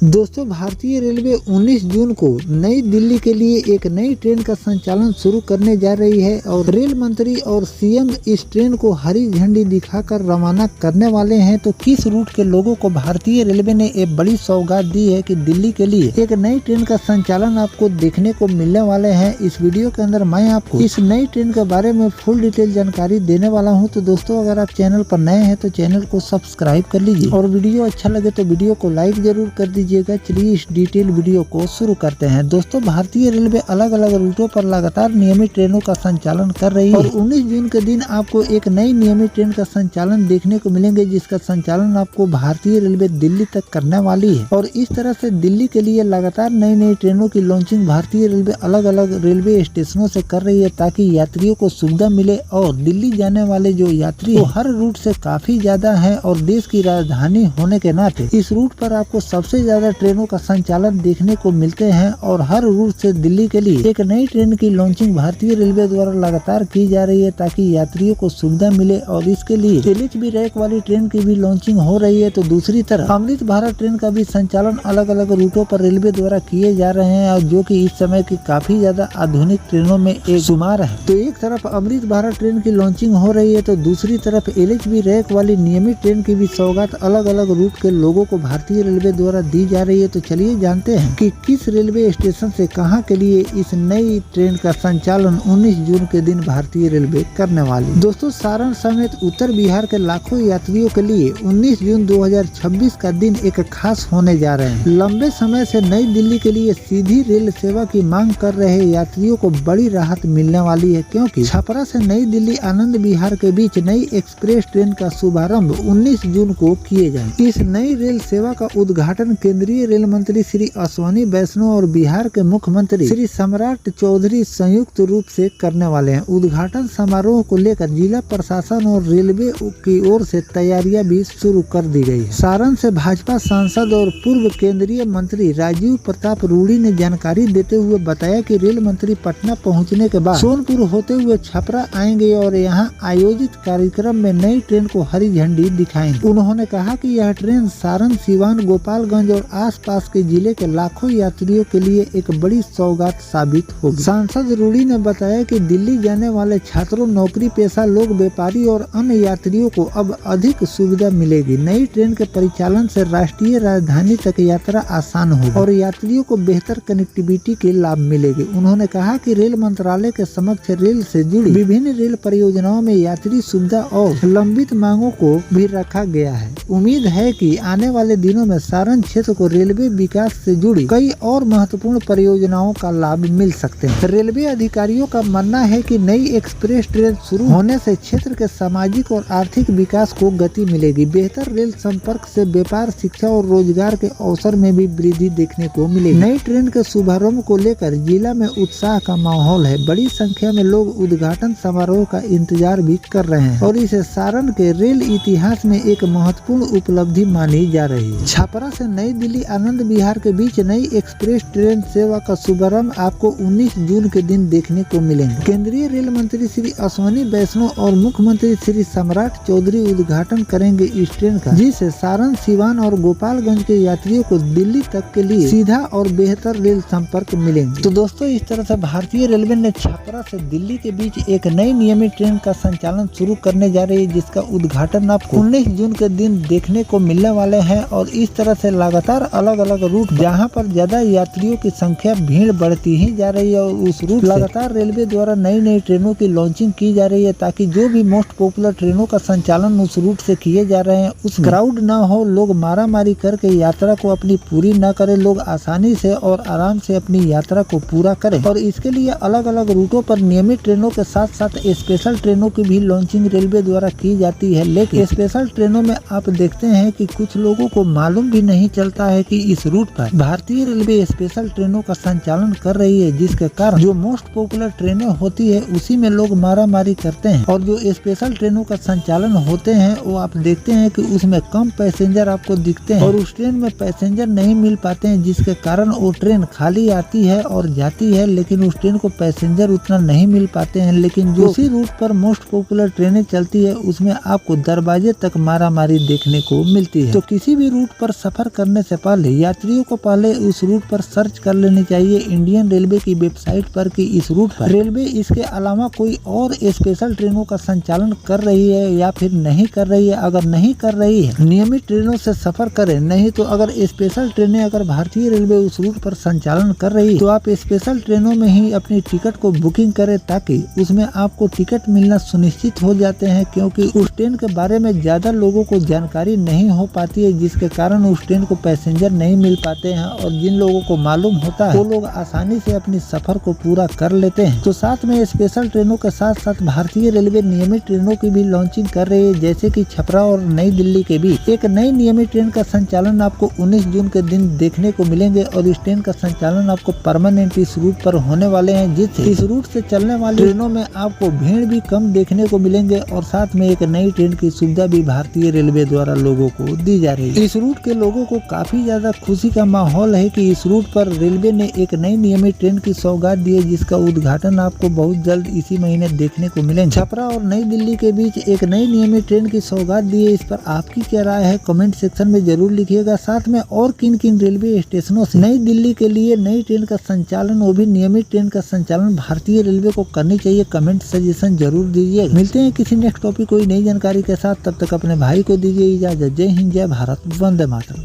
दोस्तों, भारतीय रेलवे 19 जून को नई दिल्ली के लिए एक नई ट्रेन का संचालन शुरू करने जा रही है और रेल मंत्री और सीएम इस ट्रेन को हरी झंडी दिखाकर रवाना करने वाले हैं। तो किस रूट के लोगों को भारतीय रेलवे ने एक बड़ी सौगात दी है कि दिल्ली के लिए एक नई ट्रेन का संचालन आपको देखने को मिलने वाले हैं। इस वीडियो के अंदर मैं आपको इस नई ट्रेन के बारे में फुल डिटेल जानकारी देने वाला हूँ। तो दोस्तों, अगर आप चैनल पर नए हैं तो चैनल को सब्सक्राइब कर लीजिए और वीडियो अच्छा लगे तो वीडियो को लाइक जरूर कर दीजिए। चलिए इस डिटेल वीडियो को शुरू करते हैं। दोस्तों, भारतीय रेलवे अलग अलग रूटों पर लगातार नियमित ट्रेनों का संचालन कर रही है और 19 जून के दिन आपको एक नई नियमित ट्रेन का संचालन देखने को मिलेंगे, जिसका संचालन आपको भारतीय रेलवे दिल्ली तक करने वाली है। और इस तरह से दिल्ली के लिए लगातार नई नई ट्रेनों की लॉन्चिंग भारतीय रेलवे अलग अलग रेलवे स्टेशनों से कर रही है, ताकि यात्रियों को सुविधा मिले। और दिल्ली जाने वाले जो यात्री वो हर रूट से काफी ज्यादा है और देश की राजधानी होने के नाते इस रूट पर आपको सबसे ज्यादा ट्रेनों का संचालन देखने को मिलते हैं। और हर रूट से दिल्ली के लिए एक नई ट्रेन की लॉन्चिंग भारतीय रेलवे द्वारा लगातार की जा रही है, ताकि यात्रियों को सुविधा मिले। और इसके लिए LHB रैक वाली ट्रेन की भी लॉन्चिंग हो रही है। तो दूसरी तरफ अमृत भारत ट्रेन का भी संचालन अलग अलग रूटों पर रेलवे द्वारा किए जा रहे हैं, और जो कि इस समय की काफी ज्यादा आधुनिक ट्रेनों में एक शुमार है। तो एक तरफ अमृत भारत ट्रेन की लॉन्चिंग हो रही है, तो दूसरी तरफ LHB रैक वाली नियमित ट्रेन की भी सौगात अलग अलग रूट के लोगों को भारतीय रेलवे द्वारा दी जा रही है। तो चलिए जानते हैं कि किस रेलवे स्टेशन से कहां के लिए इस नई ट्रेन का संचालन 19 जून के दिन भारतीय रेलवे करने वाली। दोस्तों, सारण समेत उत्तर बिहार के लाखों यात्रियों के लिए 19 जून 2026 का दिन एक खास होने जा रहे हैं। लंबे समय से नई दिल्ली के लिए सीधी रेल सेवा की मांग कर रहे यात्रियों को बड़ी राहत मिलने वाली है, क्योंकि छपरा से नई दिल्ली आनंद विहार के बीच नई एक्सप्रेस ट्रेन का शुभारंभ 19 जून को किए जाएंगे। इस नई रेल सेवा का उद्घाटन केंद्रीय रेल मंत्री श्री अश्विनी वैष्णव और बिहार के मुख्यमंत्री श्री सम्राट चौधरी संयुक्त रूप से करने वाले हैं। उद्घाटन समारोह को लेकर जिला प्रशासन और रेलवे की ओर से तैयारियां भी शुरू कर दी गई है। सारण से भाजपा सांसद और पूर्व केंद्रीय मंत्री राजीव प्रताप रूडी ने जानकारी देते हुए बताया कि रेल मंत्री पटना पहुंचने के बाद सोनपुर होते हुए छपरा आएंगे और यहां आयोजित कार्यक्रम में नई ट्रेन को हरी झंडी दिखाएंगे। उन्होंने कहा कि यह ट्रेन सारण, सीवान, गोपालगंज और आसपास के जिले के लाखों यात्रियों के लिए एक बड़ी सौगात साबित होगी। सांसद रूडी ने बताया कि दिल्ली जाने वाले छात्रों, नौकरी पेशा लोग, व्यापारी और अन्य यात्रियों को अब अधिक सुविधा मिलेगी। नई ट्रेन के परिचालन से राष्ट्रीय राजधानी तक यात्रा आसान होगी और यात्रियों को बेहतर कनेक्टिविटी के लाभ मिलेंगे। उन्होंने कहा कि रेल मंत्रालय के समक्ष रेल से जुड़ी विभिन्न रेल परियोजनाओं में यात्री सुविधा और लंबित मांगों को भी रखा गया है। उम्मीद है कि आने वाले दिनों में सारण क्षेत्र को रेलवे विकास से जुड़ी कई और महत्वपूर्ण परियोजनाओं का लाभ मिल सकते हैं। रेलवे अधिकारियों का मानना है कि नई एक्सप्रेस ट्रेन शुरू होने से क्षेत्र के सामाजिक और आर्थिक विकास को गति मिलेगी। बेहतर रेल संपर्क से व्यापार, शिक्षा और रोजगार के अवसर में भी वृद्धि देखने को मिलेगी। नई ट्रेन के शुभारंभ को लेकर जिला में उत्साह का माहौल है। बड़ी संख्या में लोग उद्घाटन समारोह का इंतजार भी कर रहे हैं और इसे सारण के रेल इतिहास में एक महत्वपूर्ण उपलब्धि मानी जा रही है। छपरा से नई दिल्ली आनंद विहार के बीच नई एक्सप्रेस ट्रेन सेवा का शुभारंभ आपको 19 जून के दिन देखने को मिलेंगे। केंद्रीय रेल मंत्री श्री अश्विनी वैष्णव और मुख्यमंत्री श्री सम्राट चौधरी उद्घाटन करेंगे इस ट्रेन का, जिससे सारण, सीवान और गोपालगंज के यात्रियों को दिल्ली तक के लिए सीधा और बेहतर रेल संपर्क मिलेंगे। तो दोस्तों, इस तरह से भारतीय रेलवे ने छपरा से दिल्ली के बीच एक नई नियमित ट्रेन का संचालन शुरू करने जा रही है, जिसका उद्घाटन आपको 19 जून के दिन देखने को मिलने वाले हैं। और इस तरह से लगातार अलग अलग रूट जहां पर ज्यादा यात्रियों की संख्या भीड़ बढ़ती ही जा रही है, और उस रूट लगातार रेलवे द्वारा नई नई ट्रेनों की लॉन्चिंग की जा रही है, ताकि जो भी मोस्ट पॉपुलर ट्रेनों का संचालन उस रूट से किए जा रहे हैं उस क्राउड ना हो, लोग मारामारी करके यात्रा को अपनी पूरी ना करें, लोग आसानी से और आराम से अपनी यात्रा को पूरा करें। और इसके लिए अलग अलग रूटों पर नियमित ट्रेनों के साथ साथ स्पेशल ट्रेनों की भी लॉन्चिंग रेलवे द्वारा की जाती है। लेकिन स्पेशल ट्रेनों में आप देखते हैं कि कुछ लोगों को मालूम भी नहीं चलता है कि इस रूट पर भारतीय रेलवे स्पेशल ट्रेनों का संचालन कर रही है, जिसके कारण जो मोस्ट पॉपुलर ट्रेनें होती है उसी में लोग मारामारी करते हैं, और जो स्पेशल ट्रेनों का संचालन होते हैं वो आप देखते हैं कि उसमें कम पैसेंजर आपको दिखते हैं और उस ट्रेन में पैसेंजर नहीं मिल पाते हैं, जिसके कारण वो ट्रेन खाली आती है और जाती है, लेकिन उस ट्रेन को पैसेंजर उतना नहीं मिल पाते हैं। लेकिन जो उसी रूट पर मोस्ट पॉपुलर ट्रेनें चलती है उसमें आपको दरवाजे तक मारामारी देखने को मिलती है। तो किसी भी रूट पर सफर करने से पहले यात्रियों को पहले उस रूट पर सर्च कर लेनी चाहिए इंडियन रेलवे की वेबसाइट पर कि इस रूट पर रेलवे इसके अलावा कोई और स्पेशल ट्रेनों का संचालन कर रही है या फिर नहीं कर रही है। अगर नहीं कर रही है नियमित ट्रेनों से सफर करें, नहीं तो अगर स्पेशल ट्रेनें अगर भारतीय रेलवे उस रूट पर संचालन कर रही है तो आप स्पेशल ट्रेनों में ही अपनी टिकट को बुकिंग करें ताकि उसमें आपको टिकट मिलना सुनिश्चित हो जाते हैं, क्योंकि उस ट्रेन के बारे में ज्यादा लोगों को जानकारी नहीं हो पाती है, जिसके कारण उस ट्रेन को पैसेंजर नहीं मिल पाते हैं और जिन लोगों को मालूम होता है वो लोग आसानी से अपनी सफर को पूरा कर लेते हैं। तो साथ में स्पेशल ट्रेनों के साथ साथ भारतीय रेलवे नियमित ट्रेनों की भी लॉन्चिंग कर रही है, जैसे कि छपरा और नई दिल्ली के बीच एक नई नियमित ट्रेन का संचालन आपको 19 जून के दिन देखने को मिलेंगे और इस ट्रेन का संचालन आपको परमानेंट इस रूट पर होने वाले हैं, जिससे इस रूट से चलने वाली ट्रेनों में आपको भीड़ भी कम देखने को मिलेंगे और साथ में एक नई ट्रेन की सुविधा भी भारतीय रेलवे द्वारा लोगों को दी जा रही है। इस रूट के लोगों को काफी ज्यादा खुशी का माहौल है कि इस रूट पर रेलवे ने एक नई नियमित ट्रेन की सौगात दी है, जिसका उद्घाटन आपको बहुत जल्द इसी महीने देखने को मिलेंगे। छपरा और नई दिल्ली के बीच एक नई नियमित ट्रेन की सौगात दी है, इस पर आपकी क्या राय है कमेंट सेक्शन में जरूर लिखिएगा। साथ में और किन किन रेलवे स्टेशनों से नई दिल्ली के लिए नई ट्रेन का संचालन, वो भी नियमित ट्रेन का संचालन भारतीय रेलवे को करनी चाहिए, कमेंट सजेशन जरूर दीजिए। मिलते हैं किसी नेक्स्ट टॉपिक कोई नई जानकारी के साथ, तब तक अपने भाई को दीजिए इजाजत। जय हिंद, जय भारत, वंदे मातरम।